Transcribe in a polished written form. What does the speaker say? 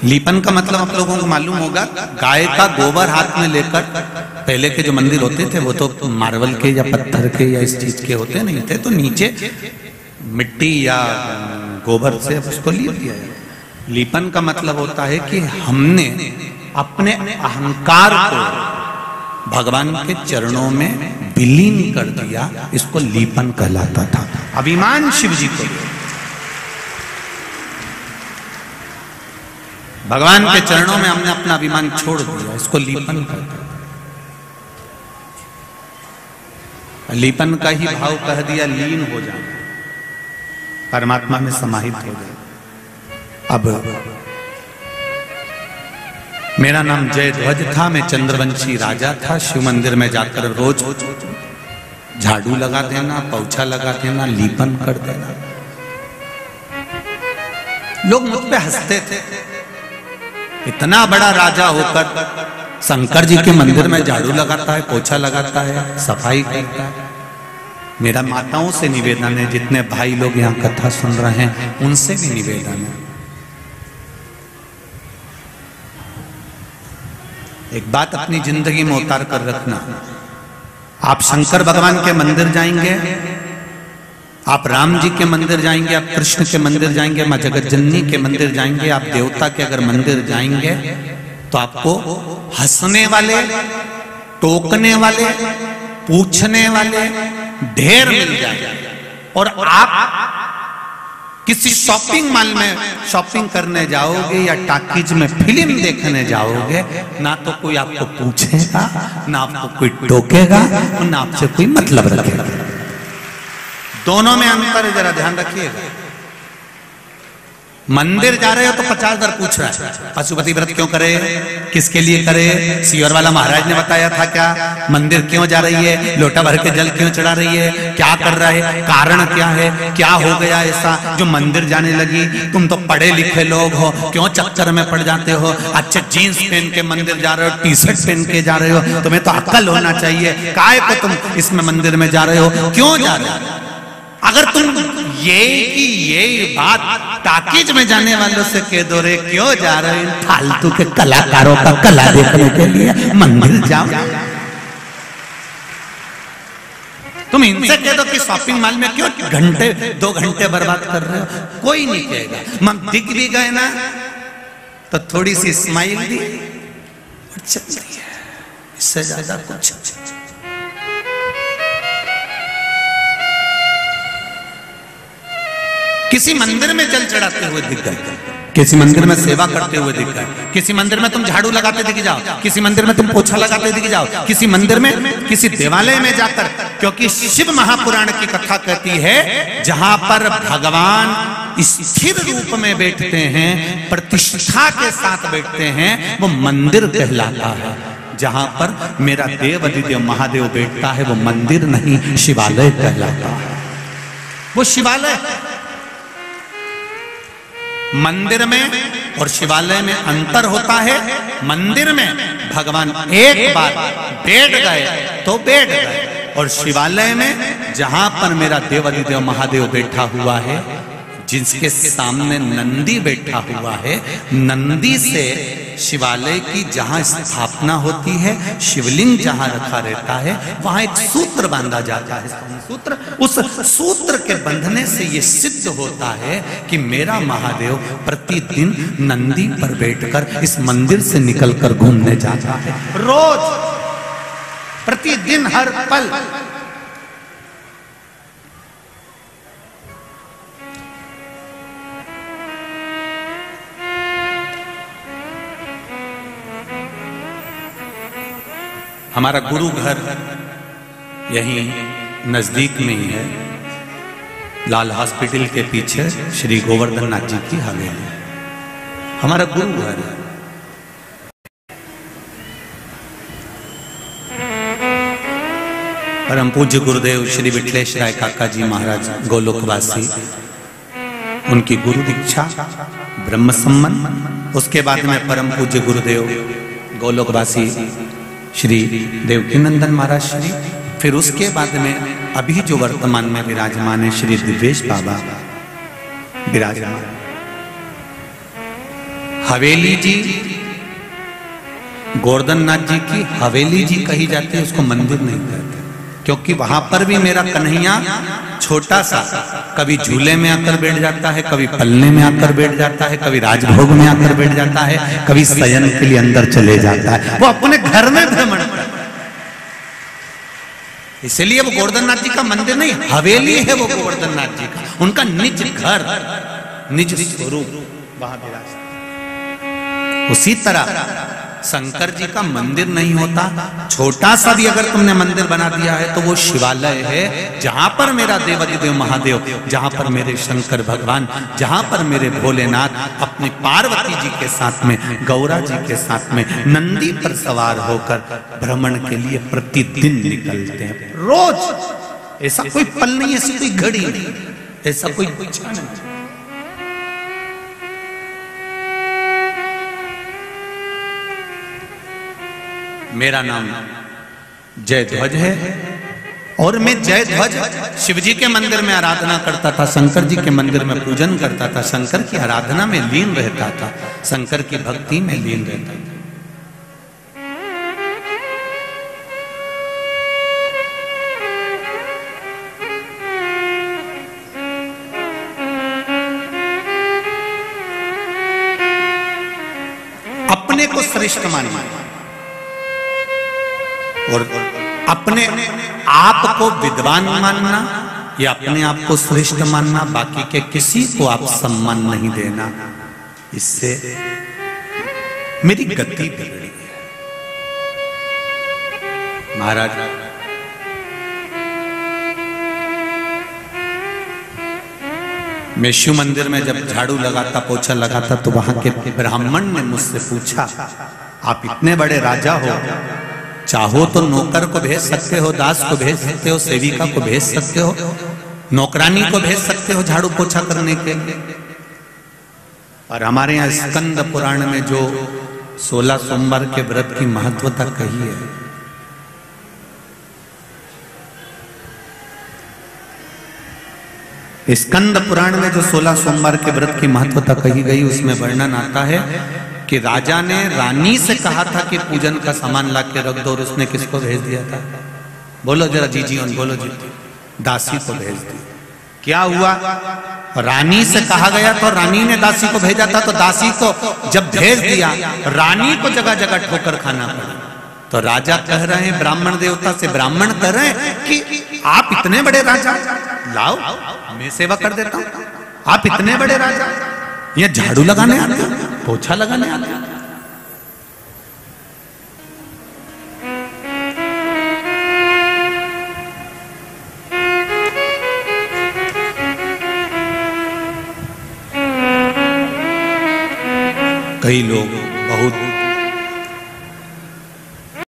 लीपन का मतलब आप लोगों को मालूम होगा, गाय का गोबर हाथ में लेकर, पहले के जो मंदिर होते थे वो तो मार्बल के या पत्थर के या इस चीज के होते नहीं थे, तो नीचे मिट्टी या गोबर से उसको लीप दिया है। लीपन का मतलब होता है कि हमने अपने अहंकार को भगवान के चरणों में विलीन कर दिया, इसको लीपन कहलाता था। अभिमान शिव जी को, भगवान के चरणों में हमने अपना अभिमान छोड़ दिया, इसको लीपन कहते हैं। लीपन का ही भाव कह दिया, लीन हो जाना, परमात्मा में समाहित हो जाए। अब मेरा नाम जयध्वज था, मैं चंद्रवंशी राजा था। शिव मंदिर में जाकर रोज झाड़ू लगा देना, पोछा लगा देना, लीपन कर देना। लोग मुझ पे हंसते थे, इतना बड़ा राजा होकर शंकर जी के मंदिर में झाड़ू लगाता है, पोछा लगाता है, सफाई करता है। मेरा माताओं से निवेदन है, जितने भाई लोग यहाँ कथा सुन रहे हैं उनसे भी निवेदन है, एक बात अपनी जिंदगी में उतार कर रखना। आप शंकर भगवान के मंदिर जाएंगे, आप राम जी के मंदिर जाएंगे, आप कृष्ण के मंदिर जाएंगे, मां जगत जननी के मंदिर जाएंगे, आप देवता के अगर मंदिर जाएंगे तो आपको हंसने वाले, टोकने वाले, पूछने वाले ढेर मिल जाएंगे। और आप किसी शॉपिंग मॉल में शॉपिंग करने जाओगे या टाकीज में फिल्म देखने जाओगे, ना तो कोई आपको पूछेगा, ना आपको कोई टोकेगा, और ना आपसे कोई मतलब रखेगा। दोनों में अंतर है, जरा ध्यान रखिएगा। मंदिर जा रहे हो तो 50 बार पूछ रहा है, पशुपति व्रत क्यों करे, किसके लिए करे, सियोर वाला महाराज ने बताया था क्या, मंदिर क्यों जा रही है, लोटा भर के जल क्यों चढ़ा रही है, क्या कर रहा है, कारण क्या है, क्या हो गया ऐसा जो मंदिर जाने लगी। तुम तो पढ़े लिखे लोग हो, क्यों चक्कर में पड़ जाते हो। अच्छे जीन्स पहन के मंदिर जा रहे हो, टी शर्ट पहन के जा रहे हो, तुम्हें तो अक्ल होना चाहिए, काहे को तुम इसमें मंदिर में जा रहे हो, क्यों जा रहे हो। अगर तुम ये बात टाकीज में जाने वालों से कह दो, रे क्यों जा रहे हो फालतू के कलाकारों का कला देखने के लिए मंदिर जाओ। तुम इनसे कह दो कि शॉपिंग मॉल में क्यों घंटे 2 घंटे बर्बाद कर रहे हो, कोई नहीं कहेगा। हम दिख भी गए ना तो थोड़ी सी स्माइल दी और चल रही है, इससे ज्यादा कुछ। किसी मंदिर में जल चढ़ाते हुए दिख गए, किसी मंदिर में सेवा करते हुए दिख गए, किसी मंदिर में तुम झाड़ू लगाते दिख जाओ, किसी मंदिर में तुम पोछा लगाते दिख जाओ, किसी मंदिर में, किसी देवालय में जाकर, क्योंकि शिव महापुराण की कथा कहती है जहां पर भगवान स्थिर रूप में बैठते हैं, प्रतिष्ठा के साथ बैठते हैं, वो मंदिर कहलाता है। जहां पर मेरा देव अधिदेव महादेव बैठता है वो मंदिर नहीं, शिवालय कहलाता है। वो शिवालय, मंदिर में और शिवालय में अंतर होता है। मंदिर में भगवान एक बार बैठ गए तो बैठ गए, और शिवालय में जहां पर मेरा देव अधिदेव महादेव बैठा हुआ है, जिसके सामने नंदी बैठा हुआ है, नंदी से शिवालय की जहां स्थापना होती है, शिवलिंग जहां रखा रहता है, वहां एक सूत्र बांधा जाता है। सूत्र, उस सूत्र के बंधने से यह सिद्ध होता है कि मेरा महादेव प्रतिदिन नंदी पर बैठकर इस मंदिर से निकलकर घूमने जाता है, रोज, प्रतिदिन, हर पल। हमारा गुरु घर यहीं नजदीक में ही है, लाल हॉस्पिटल के पीछे श्री गोवर्धन नाथ जी की हवेली, हमारा गुरु घर है। परम पूज्य गुरुदेव श्री विठलेश राय काका जी महाराज गोलोकवासी, उनकी गुरु दीक्षा ब्रह्म सम्मन, उसके बाद में परम पूज्य गुरुदेव गोलोकवासी श्री देवकीनंदन महाराज श्री, फिर उसके बाद में अभी जो वर्तमान में विराजमान है श्री दिव्येश बाबा विराजमान। हवेली जी गोवर्धन नाथ जी की हवेली जी कही जाती है, उसको मंदिर नहीं कहते, क्योंकि वहां पर भी मेरा कन्हैया छोटा सा कभी झूले में आकर बैठ जाता है, कभी पलने में आकर बैठ जाता है, कभी राजभोग में आकर बैठ जाता है, कभी शयन के लिए अंदर चले जाता है। वो अपने घर में भ्रमण करता है, इसलिए वो गोवर्धन नाथ जी का मंदिर नहीं, हवेली है वो गोवर्धन नाथ जी का, उनका निज घर, निज स्वरूप वहां विराजता। उसी तरह शंकर जी का मंदिर नहीं होता, छोटा सा भी अगर तुमने मंदिर बना दिया है तो वो शिवालय है, जहां पर मेरा देवाधिदेव महादेव, जहां पर मेरे शंकर भगवान, जहां पर मेरे भोलेनाथ अपनी पार्वती जी के साथ में, गौरा जी के साथ में नंदी पर सवार होकर भ्रमण के लिए प्रतिदिन निकलते हैं, रोज। ऐसा कोई पल नहीं, ऐसी कोई घड़ी नहीं, ऐसा कोई क्षण नहीं। मेरा नाम जय ध्वज है और मैं जय ध्वज शिव जी के मंदिर में आराधना करता था, शंकर जी के मंदिर में पूजन करता था, शंकर की आराधना में लीन रहता था, शंकर की भक्ति में लीन रहता था। अपने को श्रेष्ठ मानना और अपने आप को विद्वान मानना या अपने आप को श्रेष्ठ मानना, बाकी के किसी को आप सम्मान नहीं देना, इससे मेरी गति बिगड़ी है। महाराज मैं शिव मंदिर में जब झाड़ू लगाता, पोछा लगाता, तो वहां के ब्राह्मण ने मुझसे पूछा, आप इतने बड़े राजा हो, चाहो तो नौकर को भेज सकते हो, दास को भेज सकते हो, सेविका को भेज सकते हो, नौकरानी को भेज सकते हो झाड़ू पोछा करने के लिए। और हमारे यहाँ स्कंद पुराण में जो 16 सोमवार के व्रत की महत्वता कही है, स्कंद पुराण में जो 16 सोमवार के व्रत की महत्वता कही गई, उसमें वर्णन आता है कि राजा ने रानी से कहा था कि पूजन का सामान ला के रख दो, और उसने किसको भेज दिया था? बोलो जरा जी जी, बोलो जी, दासी को भेज दिया। क्या हुआ? रानी से कहा गया तो रानी ने दासी को भेजा था, तो दासी को जब भेज दिया, रानी को जगह जगह ठोकर खाना पड़ा। तो राजा कह रहे हैं ब्राह्मण देवता से, ब्राह्मण कह रहे हैं कि आप इतने बड़े राजा, लाओ मैं सेवा कर देता हूं, आप इतने बड़े राजा, ये झाड़ू लगाने आते, पोछा लगाने आते। कई लोग बहुत